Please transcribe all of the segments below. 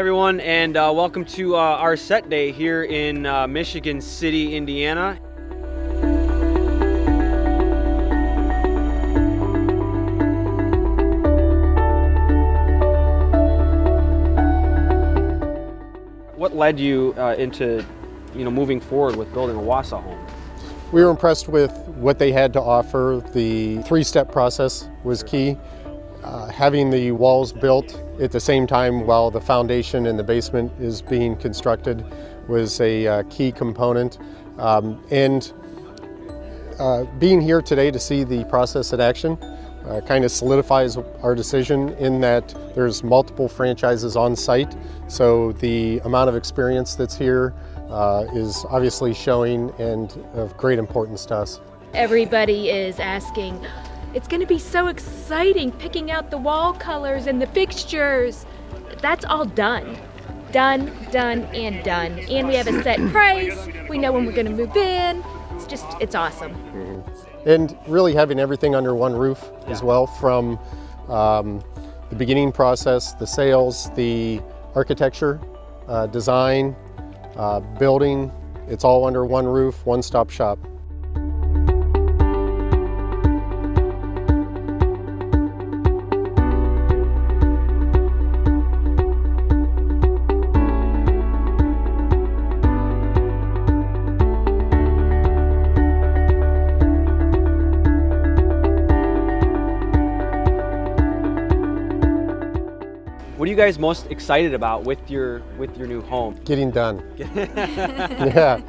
everyone, and welcome to our set day here in Michigan City, Indiana. What led you into moving forward with building a Wausau home? We were impressed with what they had to offer. The three-step process was key. Having the walls built at the same time while the foundation in the basement is being constructed was a key component. Being here today to see the process in action kind of solidifies our decision in that there's multiple franchises on site, so the amount of experience that's here is obviously showing and of great importance to us. Everybody is asking, it's going to be so exciting picking out the wall colors and the fixtures. That's all done. Done, and done. And we have a set price. We know when we're going to move in. It's awesome. Mm-hmm. And really having everything under one roof as well, from the beginning process, the sales, the architecture, design, building, it's all under one roof, one-stop shop. What are you guys most excited about with your new home? Getting done. Yeah,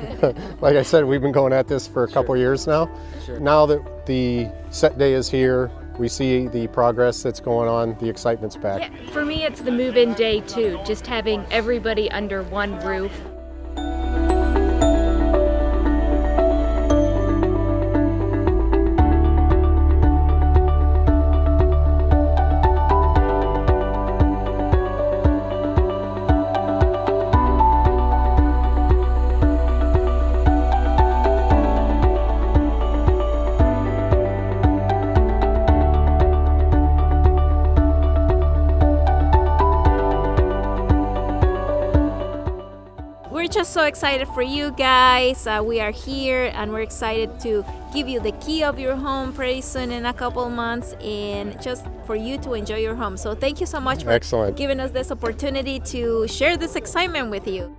like I said, we've been going at this for a couple years now. Sure. Now that the set day is here, we see the progress that's going on, the excitement's back. Yeah, for me, it's the move-in day too, just having everybody under one roof. We're just so excited for you guys. We are here and we're excited to give you the key of your home pretty soon in a couple months, and just for you to enjoy your home. So thank you so much for Excellent. giving us this opportunity to share this excitement with you.